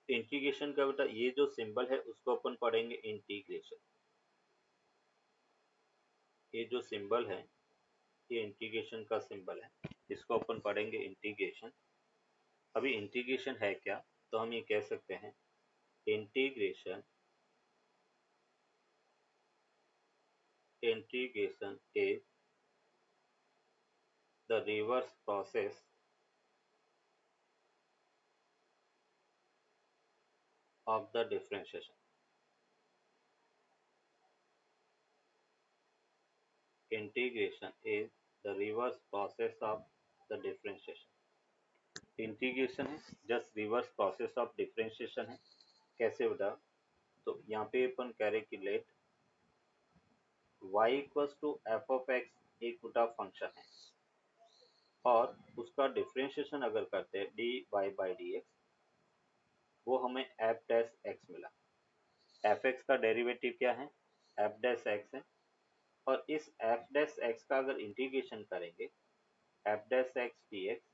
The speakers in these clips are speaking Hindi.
इंटीग्रेशन का बेटा ये जो सिंबल है उसको अपन पढ़ेंगे इंटीग्रेशन। ये जो सिंबल है ये इंटीग्रेशन का सिंबल है, इसको अपन पढ़ेंगे इंटीग्रेशन। अभी इंटीग्रेशन है क्या, तो हम ये कह सकते हैं integration is the reverse process of the differentiation. Integration is the reverse process of the differentiation. Integration है just reverse process of differentiation है। कैसे बता, तो यहाँ पे अपन कह रहे कि let y equals to F of X एक उल्टा फंक्शन है और उसका डिफरेंशिएशन अगर करते हैं D Y by D X, वो हमें एफ डैश एक्स मिला। एफ एक्स का डेरिवेटिव क्या है, एफ डैश एक्स है, और इस एफ डैश एक्स का अगर इंटीग्रेशन करेंगे F dash x D x,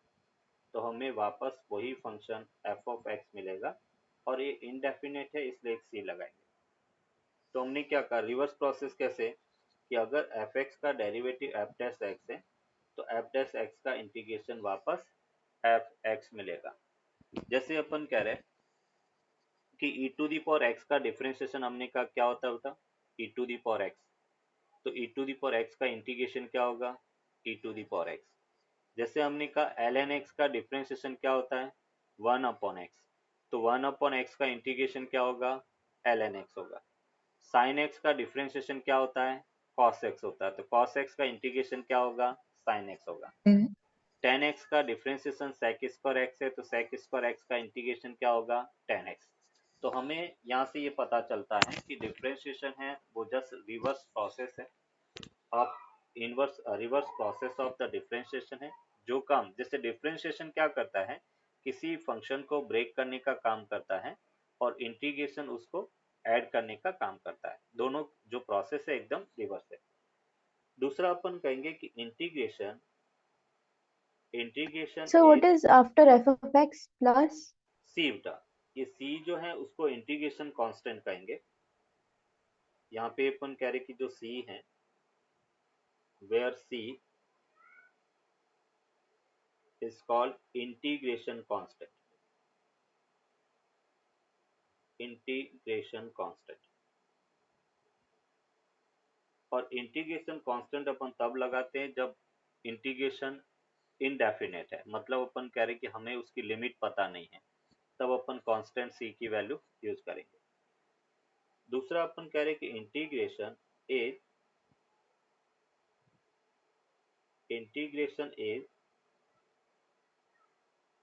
तो हमें वापस वही फंक्शन एफ ऑफ एक्स मिलेगा और ये इनडेफिनेट है इसलिए एक सी लगाएंगे। तो हमने क्या कहा, रिवर्स प्रोसेस कैसे कि अगर एफ एक्स का डेरिवेटिव एफ डैश एक्स है तो एफ डैश एक्स का इंटीग्रेशन वापस एफ एक्स मिलेगा। जैसे अपन कह रहे कि ई टू दी पावर एक्स का डिफरेंशिएशन हमने कहा क्या होता है, ई टू दी पावर एक्स, तो ई टू दी पावर एक्स का इंटीग्रेशन क्या होगा, ई टू दी पावर एक्स। जैसे हमने कहा एल एन एक्स का डिफरेंशिएशन क्या होता है, वन अपॉन एक्स, तो वन अपॉन एक्स का इंटीग्रेशन क्या होगा, एल एन एक्स होगा। साइन एक्स का डिफरेंशिएशन क्या होता है, कॉस एक्स होता है, तो कॉस एक्स का इंटीग्रेशन क्या होगा, साइन एक्स होगा। टेन एक्स का डिफरेंशिएशन सेक स्क्वायर एक्स है, तो सेक स्क्वायर एक्स का इंटीग्रेशन क्या होगा, टेन एक्स। तो हमें यहाँ से ये पता चलता है कि डिफरेंशिएशन है वो जस्ट रिवर्स प्रोसेस है of inverse reverse process of the differentiation है। जो काम जैसे डिफरेंशिएशन क्या करता है, किसी फंक्शन को ब्रेक करने का काम करता है और इंटीग्रेशन उसको ऐड करने का काम करता है। दोनों जो प्रोसेस है एकदम रिवर्स है। दूसरा अपन कहेंगे कि integration So what is is after f of x plus? सी बेटा, ये सी जो है उसको इंटीग्रेशन कांस्टेंट कहेंगे। यहाँ पे अपन कह रहे कि जो सी है where C is called integration constant। Integration constant, और इंटीग्रेशन कांस्टेंट अपन तब लगाते हैं जब इंटीग्रेशन इनडेफिनेट है, मतलब अपन कह रहे कि हमें उसकी लिमिट पता नहीं है, तब अपन कांस्टेंट सी की वैल्यू यूज करेंगे। दूसरा अपन कह रहे कि integration is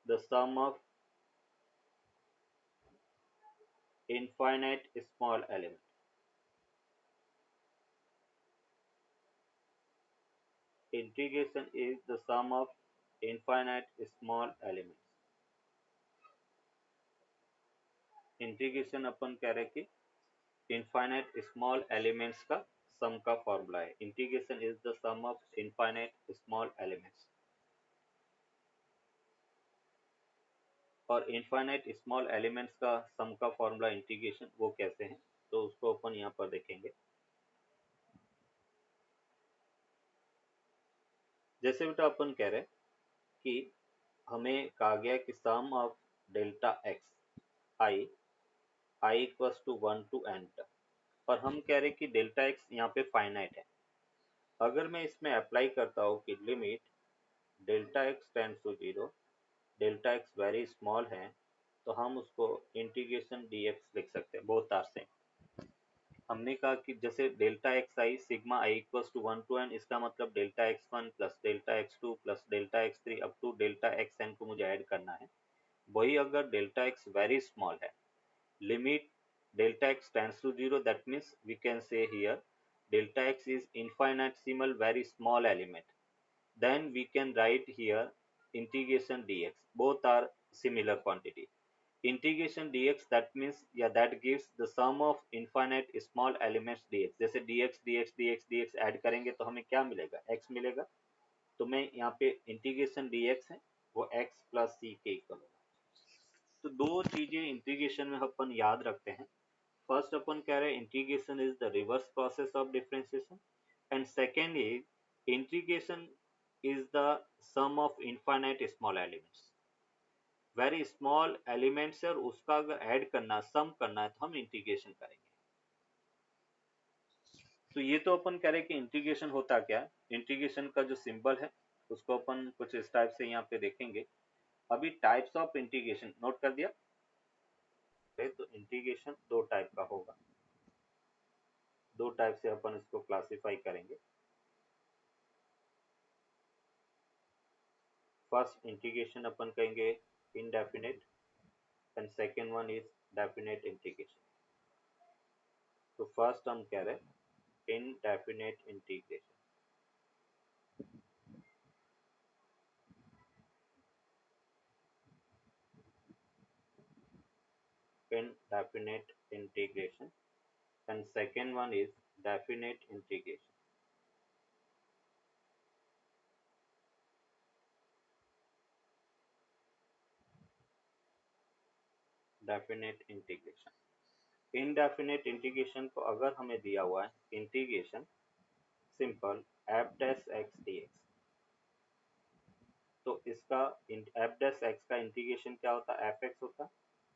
the sum of infinite small element। Integration is the sum of infinite small elements। Integration अपन कह रहे कि इनफाइनाइट स्मॉल एलिमेंट्स का सम का फॉर्मूला है। Integration is the sum of infinite small elements, और इनफाइनाइट स्मॉल एलिमेंट्स का सम का फॉर्मूला इंटीग्रेशन वो कैसे है, तो उसको अपन यहाँ पर देखेंगे। जैसे बेटा अपन कह रहे कि हमें कहा गया कि sum of delta x I I equals to 1 to n तक, और हम कह रहे कि डेल्टा एक्स यहाँ पे फाइनाइट है। अगर मैं इसमें अप्लाई करता हूँ कि limit delta x tends to 0, delta x very small है, तो हम उसको इंटीग्रेशन dx लिख सकते हैं, बोथ आर सेम। हमने कहा कि जैसे delta x i sigma i equals to 1 to n, इसका मतलब delta x one plus delta x two plus delta x three up to delta x n को मुझे ऐड करना है। वही अगर डेल्टा एक्स वेरी स्मॉल है, limit delta x tends to 0, that means we can say here delta x is infinitesimal very small element, then we can write here integration dx, both are similar quantity। integration dx, that means yeah, that gives the sum of infinite small elements dx। जैसे dx dx dx dx add करेंगे तो हमें क्या मिलेगा, x मिलेगा। तो मैं यहाँ पे इंटीग्रेशन dx है वो x प्लस सी के इक्वल होगा। तो दो चीजें इंटीग्रेशन में अपन याद रखते हैं। फर्स्ट अपन कह रहे हैं integration is the reverse process of differentiation, and second is integration is the sum of infinite small elements. Very small elements है और उसका अगर ऐड करना, सम करना है तो हम इंटीग्रेशन करेंगे। तो ये तो अपन कह रहे हैं कि इंटीग्रेशन होता क्या है। इंटीग्रेशन का जो सिंबल है उसको अपन कुछ इस टाइप से यहाँ पे देखेंगे। अभी टाइप्स ऑफ इंटीग्रेशन नोट कर दिया। तो इंटीग्रेशन दो टाइप का होगा, दो टाइप से अपन इसको क्लासिफाई करेंगे। फर्स्ट इंटीग्रेशन अपन कहेंगे indefinite, and second one is definite integration. तो फर्स्ट हम कह रहे हैं indefinite integration. Indefinite integration, and second one is definite integration. Definite integration. Indefinite integration को अगर हमें दिया हुआ है integration simple f dash x dx, तो इसका f dash x का इंटीग्रेशन क्या होता है, fx होता,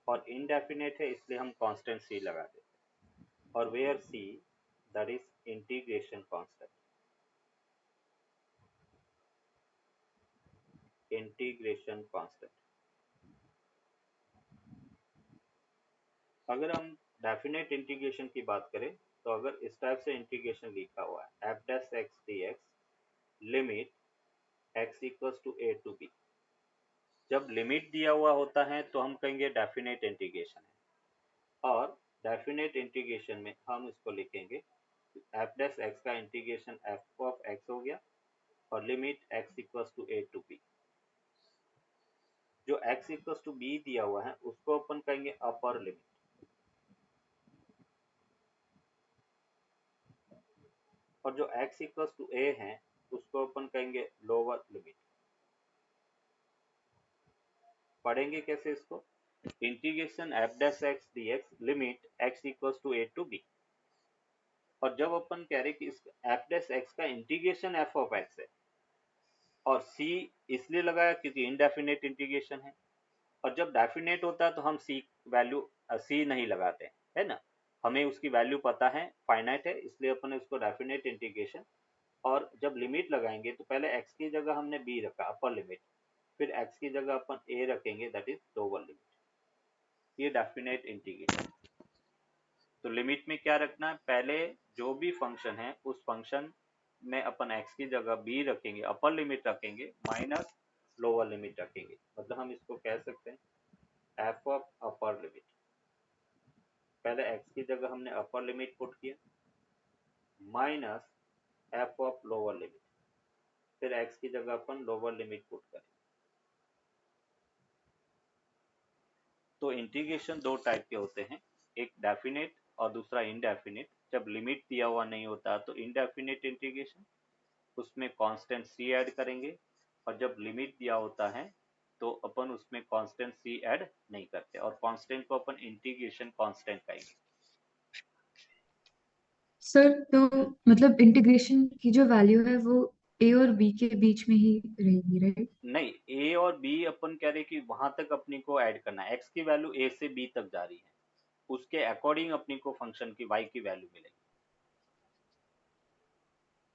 और इनडेफिनेट है इसलिए हम कांस्टेंट c लगा देते, और where c that is integration constant, integration constant. अगर हम डेफिनेट इंटीग्रेशन की बात करें तो अगर इस टाइप से इंटीग्रेशन लिखा हुआ है f dash x dx limit x equals to a to b, जब लिमिट दिया हुआ होता है तो हम कहेंगे डेफिनेट इंटीग्रेशन है, और डेफिनेट इंटीग्रेशन में हम इसको लिखेंगे f dash x का इंटीग्रेशन f ऑफ x हो गया और limit x equals to a to b। जो x इक्वल्स टू b दिया हुआ है उसको अपन कहेंगे अपर लिमिट, और जो x इक्वल्स टू a है उसको अपन कहेंगे लोअर लिमिट। पढ़ेंगे कैसे इसको, integration f dash x dx limit x equals to a to b, और जब अपन कह रहे कि इस f dash x का इंटीग्रेशन f ऑफ x है, और c इसलिए लगाया क्योंकि इनडेफिनेट इंटीग्रेशन है, और जब डेफिनेट होता है तो हम c वैल्यू c नहीं लगाते है ना, हमें उसकी वैल्यू पता है फाइनाइट है, इसलिए अपन ने उसको डेफिनेट इंटीग्रेशन, और जब लिमिट लगाएंगे तो पहले x की जगह हमने b रखा अपर लिमिट, फिर x की जगह अपन a रखेंगे दैट इज लोअर लिमिट, ये डेफिनेट इंटीग्रेशन। तो लिमिट में क्या रखना है, पहले जो भी फंक्शन है उस फंक्शन में अपन x की जगह b रखेंगे, अपर लिमिट रखेंगे माइनस लोअर लिमिट रखेंगे, मतलब हम इसको कह सकते हैं f ऑफ अपर लिमिट। पहले x की जगह हमने अपर लिमिट पुट किया minus f of lower limit, फिर x की जगह अपन लोअर लिमिट पुट करें। तो इंटीग्रेशन दो टाइप के होते हैं, एक डेफिनेट और दूसरा इनडेफिनेट। जब लिमिट दिया हुआ नहीं होता तो इनडेफिनेट इंटीग्रेशन, उसमें कांस्टेंट c ऐड करेंगे, और जब लिमिट दिया होता है तो अपन उसमें कांस्टेंट c ऐड नहीं करते, और कांस्टेंट को अपन इंटीग्रेशन कांस्टेंट कहेंगे। सर तो मतलब इंटीग्रेशन की जो वैल्यू है वो ए और बी के बीच में ही रहेगी, राइट? नहीं, a और b अपन कह रहे कि वहां तक अपनी को ऐड करना है, x की वैल्यू a से b तक जा रही है, उसके अकॉर्डिंग अपनी को फंक्शन की y की वैल्यू मिलेगी।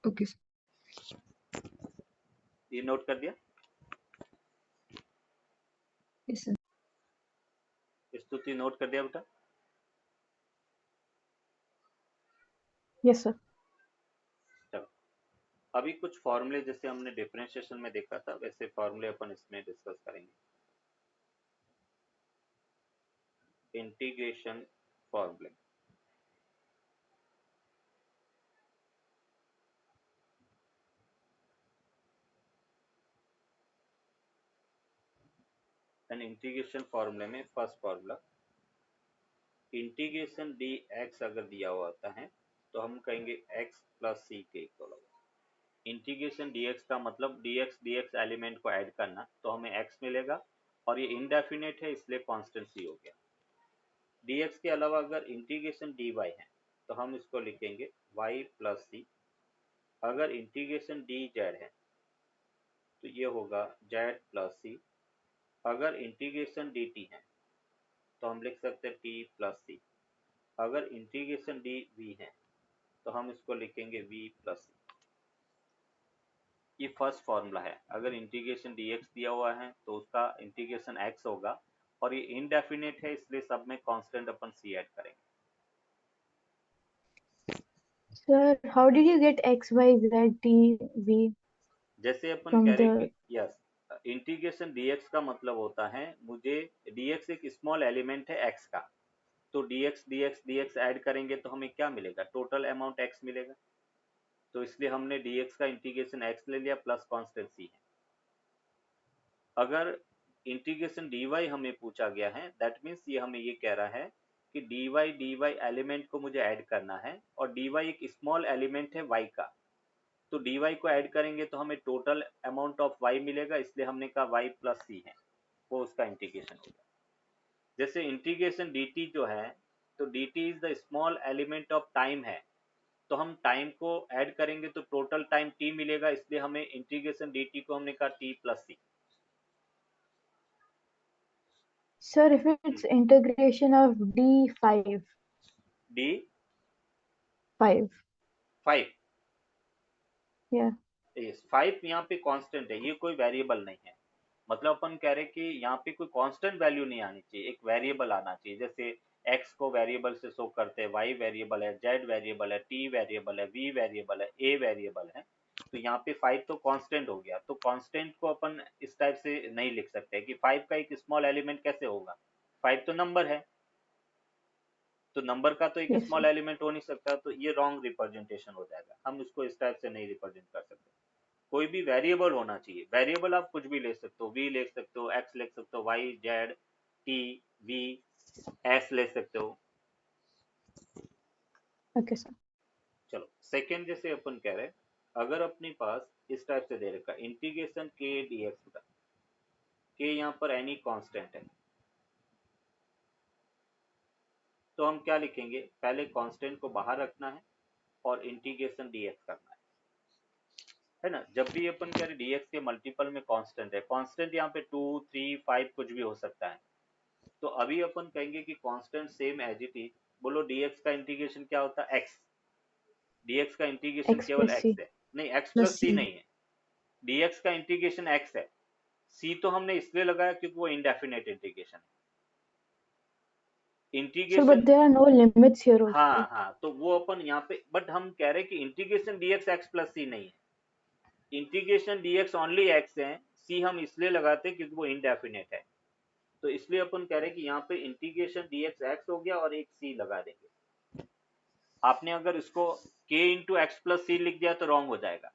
Okay sir. ये नोट कर दिया। Yes sir. स्तुति नोट कर दिया बेटा। Yes sir. चलो, अभी कुछ फॉर्मूले जैसे हमने डिफरेंशिएशन में देखा था वैसे फॉर्मूले अपन इसमें डिस्कस करेंगे। इंटीग्रेशन फॉर्मूले, एंड इंटीग्रेशन फॉर्मूले में first formula integration D x अगर दिया हुआ होता है तो हम कहेंगे x प्लस सी के इक्वल होगा। इंटीग्रेशन dx का मतलब dx एलिमेंट को ऐड करना, तो हमें x मिलेगा और ये इनडेफिनेट है इसलिए कांस्टेंट सी हो गया। dx के अलावा अगर इंटीग्रेशन dy है तो हम इसको लिखेंगे y प्लस सी। अगर इंटीग्रेशन dz है तो ये होगा z प्लस सी। अगर इंटीग्रेशन dt है तो हम लिख सकते हैं t प्लस सी। अगर इंटीग्रेशन dv है तो हम इसको लिखेंगे v प्लस सी। ये फर्स्ट फॉर्मूला है। अगर इंटीग्रेशन dx दिया हुआ है तो उसका इंटीग्रेशन x होगा, और ये इनडेफिनेट है इसलिए सब में कांस्टेंट अपन c ऐड करेंगे। Sir, how did you get x, y, z, t, v जैसे अपन from कह रहे the... कि यस, इंटीग्रेशन dx का मतलब होता है मुझे dx एक स्मॉल एलिमेंट है x का, तो dx dx dx ऐड करेंगे तो हमें क्या मिलेगा, टोटल अमाउंट x मिलेगा। तो इसलिए हमने dx का इंटीग्रेशन x ले लिया प्लस कांस्टेंट c है। अगर इंटीग्रेशन dy हमें पूछा गया है, दैट मीन्स ये हमें ये कह रहा है कि dy एलिमेंट को मुझे ऐड करना है और dy एक स्मॉल एलिमेंट है y का, तो dy को ऐड करेंगे तो हमें टोटल अमाउंट ऑफ y मिलेगा, इसलिए हमने कहा y प्लस c है, वो उसका इंटीग्रेशन होगा। जैसे इंटीग्रेशन dt जो है, तो dt is the small element of time है, तो हम टाइम को ऐड करेंगे तो टोटल टाइम t मिलेगा, इसलिए हमें इंटीग्रेशन dt को हमने कहा t plus c। Sir, if it's integration of d5, d 5, 5, yeah. इस 5 यहाँ पे कांस्टेंट है, ये कोई वेरिएबल नहीं है। मतलब अपन कह रहे कि यहाँ पे कोई कांस्टेंट वैल्यू नहीं आनी चाहिए, एक वेरिएबल आना चाहिए। जैसे x को वेरिएबल से शो करते हैं, y वेरिएबल है, z वेरिएबल है, t वेरिएबल है, v वेरिएबल है, a वेरिएबल है। तो यहाँ पे 5 तो कांस्टेंट हो गया, तो कांस्टेंट को अपन इस टाइप से नहीं लिख सकते कि 5 का एक स्मॉल एलिमेंट कैसे होगा, 5 तो नंबर है, तो नंबर का तो एक Yes, स्मॉल sir. एलिमेंट हो नहीं सकता, तो ये रॉन्ग रिप्रेजेंटेशन हो जाएगा, हम इसको इस टाइप से नहीं रिप्रेजेंट कर सकते। कोई भी वेरिएबल होना चाहिए, वेरिएबल आप कुछ भी ले सकते हो, v ले सकते हो, x ले सकते हो, y z t v s ले सकते हो। Okay, sir. चलो सेकेंड, जैसे अपन कह रहे हैं अगर अपने पास इस टाइप से दे रखा इंटीग्रेशन k dx का, k यहाँ पर एनी कांस्टेंट है, तो हम क्या लिखेंगे, पहले कांस्टेंट को बाहर रखना है और इंटीग्रेशन dx करना है ना। जब भी अपन कह रहे dx के मल्टीपल में कांस्टेंट है, कांस्टेंट यहाँ पे 2 3 5 कुछ भी हो सकता है, तो अभी अपन कहेंगे कि constant same as it is. बोलो dx का इंटीग्रेशन क्या होता है, x, dx का इंटीग्रेशन X केवल plus x c. है, नहीं x plus plus c c. नहीं है, dx का इंटीग्रेशन x है, c तो हमने इसलिए लगाया क्योंकि वो इंडेफिनेट इंटीग्रेशन है। Sir, integration, but there are no limits here also. हाँ हाँ, तो वो अपन यहाँ पे, बट हम कह रहे हैं कि इंटीग्रेशन dx x प्लस सी नहीं है, इंटीग्रेशन dx ओनली x है, c हम इसलिए लगाते हैं क्योंकि वो इंडेफिनेट है, तो इसलिए अपन कह रहे हैं कि यहाँ पे इंटीग्रेशन dx x हो गया और एक c लगा देंगे। आपने अगर इसको k इंटू एक्स प्लस सी लिख दिया तो रॉन्ग हो जाएगा,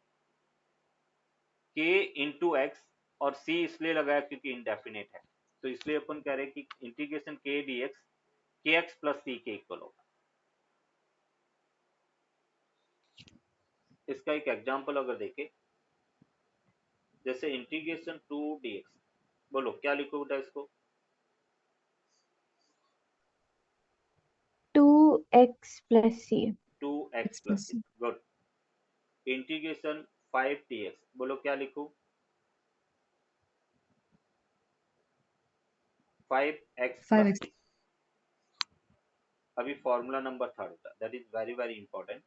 k इंटू एक्स और c इसलिए लगाया क्योंकि इंडेफिनेट है, तो इसलिए अपन कह रहे हैं कि इंटीग्रेशन k dx के एक्स प्लस सी के इक्वल होगा। इसका एक एग्जांपल अगर देखें, जैसे इंटीग्रेशन 2 dx, बोलो क्या लिखो बेटा इसको, 2x plus c. 2x X plus plus C, सी। गुड। इंटीग्रेशन 5 dx, बोलो क्या लिखूं, 5x five plus X. C. अभी फॉर्मूला नंबर थर्ड था, that is very very important.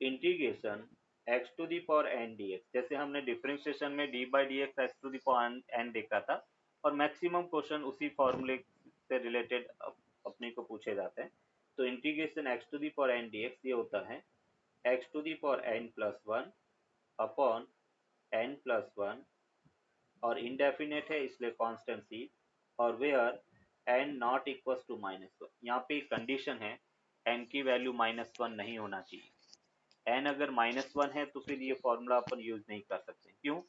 Integration x to the power n dx, जैसे हमने डिफरेंशिएशन में d by D X X to the power n देखा था, और मैक्सिमम क्वेश्चन उसी फॉर्मूले से रिलेटेड अपने को पूछे जाते हैं। तो integration x to the power n dx ये होता है x to the power n plus one upon n plus one, और इंडेफिनेट है इसलिए कांस्टेंट c, और where n not equals to -1, यहाँ पे कंडीशन है n की वैल्यू -1 नहीं होना चाहिए। n अगर -1 है तो फिर ये फॉर्मूला अपन यूज नहीं कर सकते, क्यों,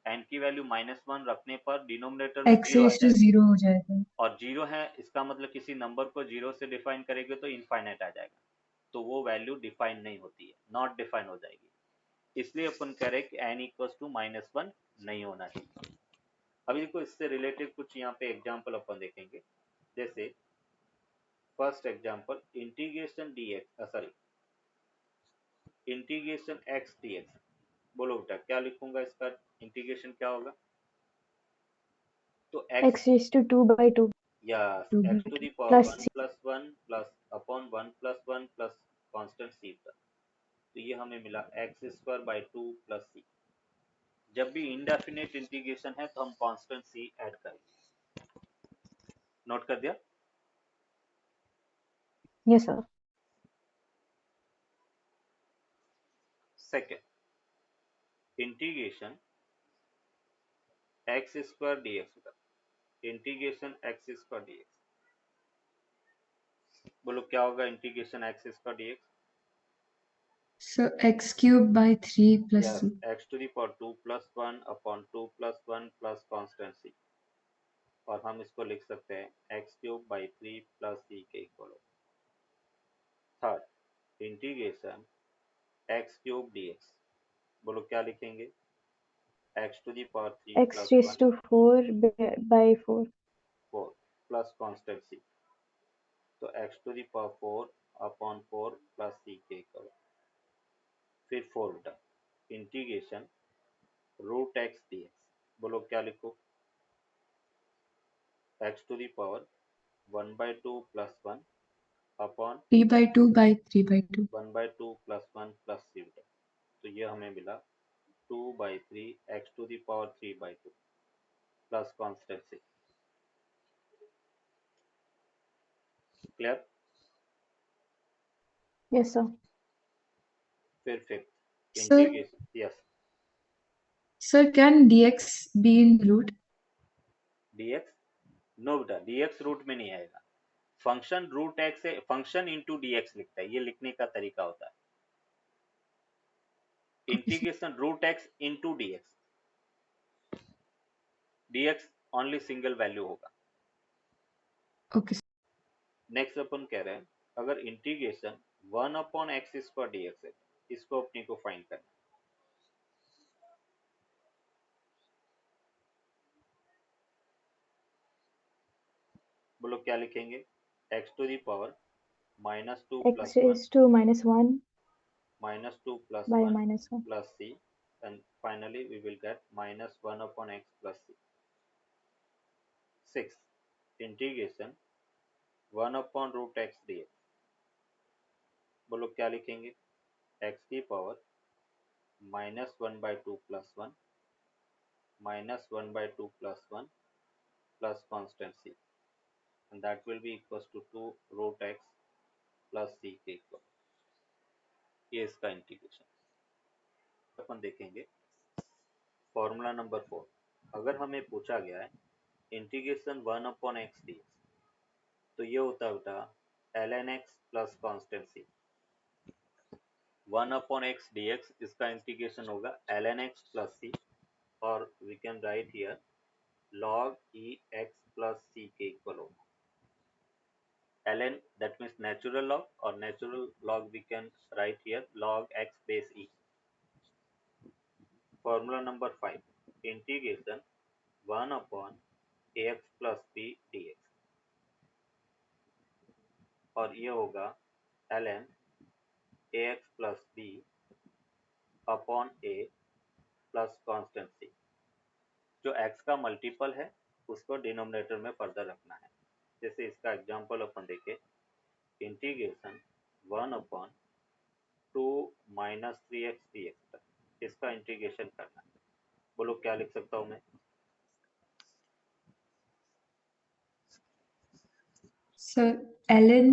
n की वैल्यू -1 रखने पर डिनोमिनेटर में एक्स जीरो आ रेज टू जाएगा, जीरो हो जाएगा। और जीरो है इसका मतलब किसी नंबर को जीरो से डिफाइन करेंगे तो इनफाइनाइट आ जाएगा, तो वो वैल्यू डिफाइन नहीं होती है, नॉट डिफाइन हो जाएगी, इसलिए अपन कह रहे हैं कि n इक्वल्स टू -1 नहीं होना चाहिए। अभी देखो इससे रिलेटेड कुछ यहाँ पे एग्जांपल अपन देखेंगे। जैसे first example integration dx, sorry integration x dx। बोलो बेटा क्या लिखूंगा, इसका इंटीग्रेशन क्या होगा? तो x raised to 2 by 2 yes, x to the power plus 1 c. plus 1 plus upon 1 plus 1 plus constant c था। तो ये हमें मिला x square by 2 plus c। जब भी इंडेफिनेट इंटीग्रेशन है तो हम कांस्टेंट c ऐड करेंगे। नोट कर दिया? Yes, sir. Second integration x square dx का, इंटीग्रेशन x स्क्वायर dx। बोलो क्या होगा integration x square dx? So x cube by 3 plus yes, c. x to the power 2 plus 1 upon 2 plus 1 plus constant c। और हम इसको लिख सकते हैं x cube by 3 plus c के equal. Third integration x cube dx। बोलो क्या लिखेंगे? x to the power 3 X plus raised 1 to 4 by 4. 4 plus constant c। तो x to the power 4 upon 4 plus c के इक्वल। फिर fourth integration root x dx। बोलो क्या लिखो? x to the power 1 by 2 plus 1 upon 3 by 2 by 3 by 2. 1 by 2 plus 1 plus c। तो ये हमें मिला 2 by 3 x to the power 3 by 2 plus constant c। Clear? Yes, sir. फिर fifth So, integration, yes, sir, can dx be in root? dx no बेटा, dx रूट में नहीं आएगा। फंक्शन रूट एक्स से फंक्शन इंटू dx लिखता है, ये लिखने का तरीका होता है। Okay, sir. Integration root x into dx, dx only single value होगा। Okay, sir. नेक्स्ट अपन कह रहे हैं अगर integration 1 upon x square dx है, इसको अपने को फाइंड करना। बोलो क्या लिखेंगे? x to the power minus 2 X plus 1 raised to minus 1 minus 2 plus by 1 minus 1. plus c, and finally we will get minus 1 upon x plus c। 6 integration 1 upon root x dx। बोलो क्या लिखेंगे? x की power minus 1 by 2 plus 1 minus 1 by 2 plus 1 plus constant c, and that will be equals to 2 root x plus c के इक्वल। ये इसका इंटीग्रेशन। अपन देखेंगे फॉर्मूला नंबर 4। अगर हमें पूछा गया है इंटीग्रेशन 1 अपॉन एक्स डी, तो ये होता है बेटा ln x plus constant c। 1 upon x D x, इसका इंटीग्रेशन होगा ln x प्लस c, और we can write here log e x plus c के इक्वल होगा। ln that means natural log, और natural log we can write here log x base e। Formula number 5 integration 1 upon ax plus b dx, और ये होगा ln ax plus b upon a plus constant c। जो x का मल्टीपल है उसको डिनोमिनेटर में फर्दर रखना है। जैसे इसका एग्जांपल अपन देखें, integration 1 upon 2 minus 3x dx, इसका इंटीग्रेशन करना है। बोलो क्या लिख सकता हूँ मैं? So, ln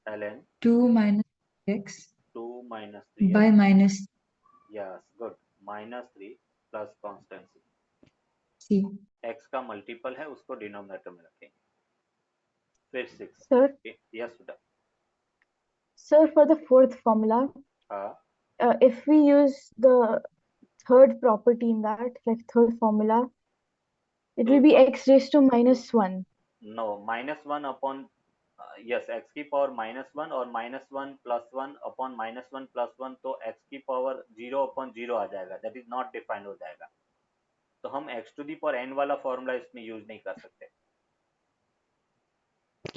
ln 2 minus x 2 minus by 3x, minus yes good, minus 3 plus constant c. x का मल्टीपल है उसको डिनोमिनेटर में रखेंगे। फिर 6, Sir, यस बेटा, sir, for the fourth formula, हाँ if we use the third property in that, like third formula, it will be x raised to minus 1. No, minus 1 upon, yes x की पावर माइनस 1 और minus 1 plus 1 upon minus 1 plus 1, तो एक्स की पावर 0 अपॉन 0 आ जाएगा, दैट इज नॉट डिफाइंड हो जाएगा। तो हम x to the power n वाला फॉर्मूला इसमें यूज नहीं कर सकते।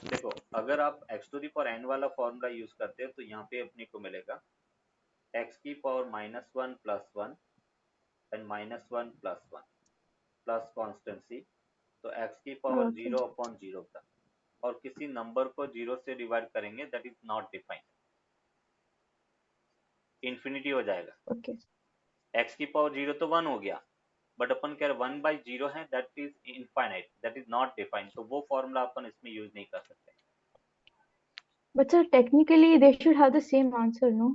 देखो अगर आप x to the power n वाला फॉर्मूला यूज करते हैं तो यहाँ पे अपने को मिलेगा x की power -1 plus 1 and -1 plus 1 plus constituency, तो x की पावर Okay. 0 अपॉन 0 था, और किसी नंबर को 0 से डिवाइड करेंगे that is not defined, infinity हो जाएगा। Okay. x की पावर 0 तो 1 हो गया, बट अपन कह रहे 1/0 है, that is infinite, that is not defined, तो वो फॉर्मूला अपन इसमें यूज नहीं कर सकते। But sir, technically they should have the same answer, no?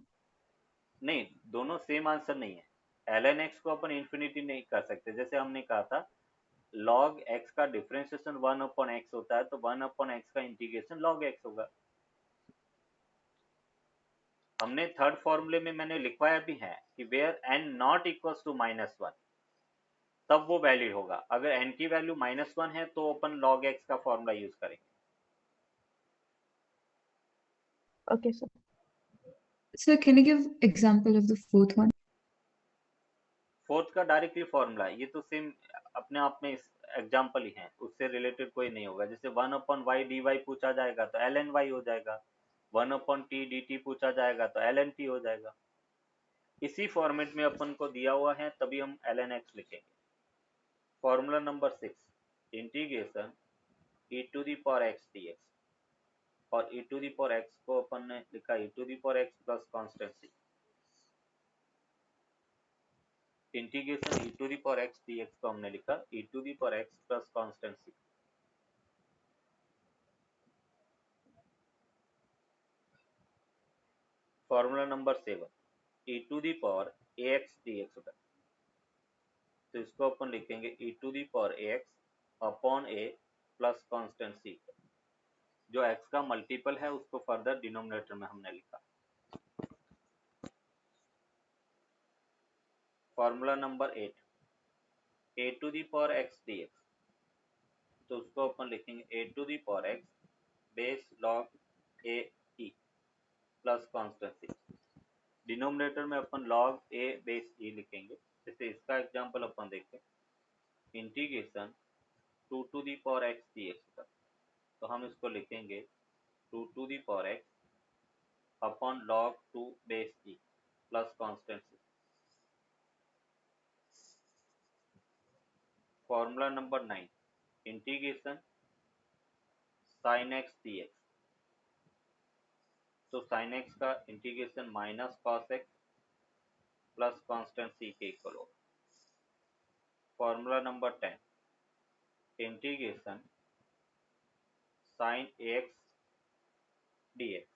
नहीं, दोनों सेम आंसर नहीं है। ln x को अपन इन्फिनिटी नहीं कर सकते, जैसे हमने कहा था log x का डिफरेंशिएशन 1 अपॉन x होता है, तो 1 अपॉन x का इंटीग्रेशन log x होगा। हमने थर्ड फॉर्मूले में मैंने लिखवाया भी है कि where n not equals to -1, तब वो वैलिड होगा। अगर n की वैल्यू -1 है तो अपन log x का फॉर्मूला यूज करेंगे। Okay, sir. Sir, can you give example of the fourth one? Fourth का डायरेक्टली फॉर्मूला, ये तो सेम अपने आप में एग्जाम्पल ही है, उससे रिलेटेड कोई नहीं होगा। जैसे 1 अपॉन वाई डी वाई पूछा जाएगा तो एल एन वाई हो जाएगा, 1 अपॉन टी डी टी पूछा जाएगा तो एल एन टी हो जाएगा। इसी फॉर्मेट में अपन को दिया हुआ है, तभी हम एल एन एक्स लिखेंगे। Formula number 6, integration E to the power x D X, और E to the power X को अपन ने लिखा E to the power X plus constancy, integration E to the power x D X को हमने लिखा E to the power X plus constituency. Formula number 7, E to the power A x D X होता है, तो इसको अपन लिखेंगे E to the power A x upon A plus constancy. जो x का मल्टीपल है उसको फर्दर डिनोमिनेटर में हमने लिखा। Formula number 8, A to the power x D x, तो उसको अपन लिखेंगे A to the power X base log A E plus constancy. Denominator में अपन लॉग ए बेस ई लिखेंगे। जैसे इसका एग्जांपल अपन देखते हैं, integration 2 to the power x D x का, तो हम इसको लिखेंगे 2 to the power x upon log 2 base e plus constituency. Formula number 9, integration sine x D x, तो साइन एक्स का integration minus cos x plus constant c के इक्वल हो। Formula number 10, integration sine a x D x,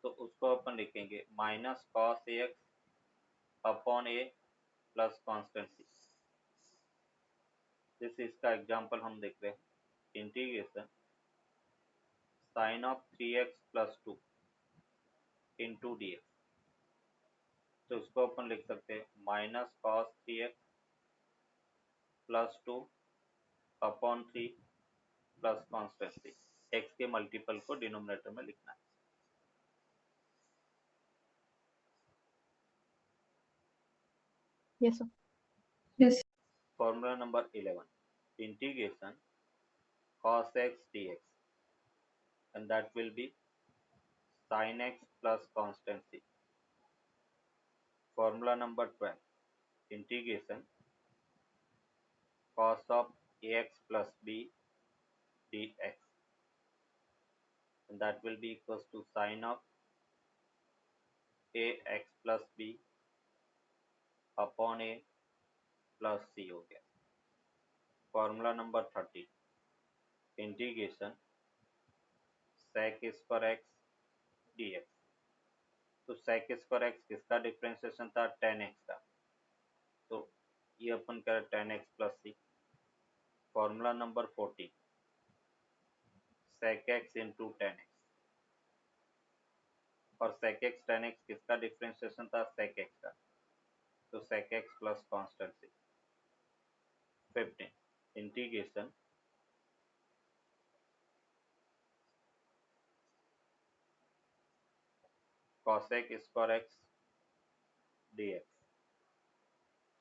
तो उसको अपन लिखेंगे minus cos a x upon A plus constituency. जैसे इसका एग्जांपल हम देख रहे हैं, integration sine of 3x plus 2 into d x, तो उसको अपन लिख सकते हैं minus cos 3x plus 2 upon 3 plus constant c. x के मल्टीपल को डिनोमिनेटर में लिखना है। Yes, sir. Yes. Formula number 11, integration cos x dx, and that will be sin x plus constancy. Formula number 12, integration cos of ax plus b dx, and that will be equals to sin of ax plus b upon a plus c हो गया। Formula number 30, integration sec square x dx, तो sec स्क्वायर x किसका डिफरेंशिएशन था, tan x का, तो ये अपन करें tan x plus C. Formula number 14, sec x into tan x, और sec x tan x किसका डिफरेंशिएशन था, sec x का, तो sec x plus constancy. 15, integration cosec square x dx,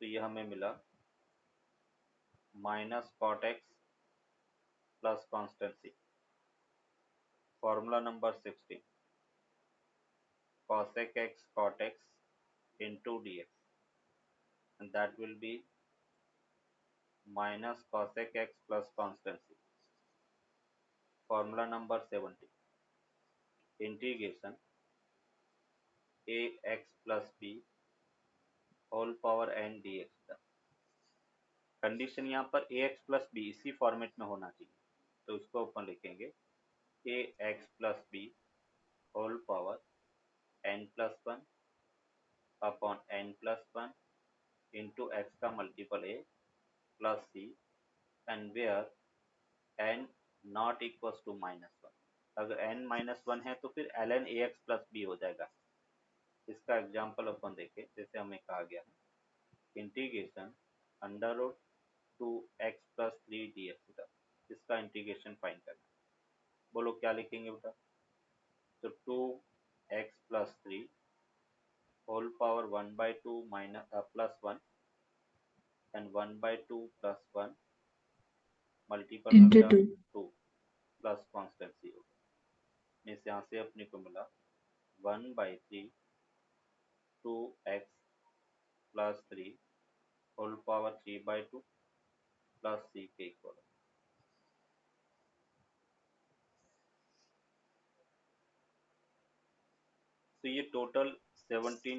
तो ये हमें मिला minus cot X plus constituency, formula number 16, cosec x cot x into dx, and that will be minus cosec x plus constancy, formula number 70, integration ax plus b whole power n dx। Condition यहाँ पर ax plus b इसी फॉर्मेट में होना चाहिए, तो इसको अपन लिखेंगे ax plus b whole power n plus 1 upon n plus 1 into x का multiple a plus c, and where n not equals to -1। अगर n -1 है तो फिर ln ax plus b हो जाएगा। इसका एग्जांपल अपन देखें, जैसे हमें कहा गया है integration under root 2x plus 3 dx, इसका इंटीग्रेशन फाइंड करना। बोलो क्या लिखेंगे बेटा? तो 2x plus 3 whole power 1/2 minus plus 1 and 1/2 plus 1 multiple में into क्या 2 2 प्लस कॉन्स्टेंसी होगा। इस यहाँ से अपने को मिला 1/3 2x plus 3 whole power 3/2 plus c के इक्वल। तो ये टोटल 17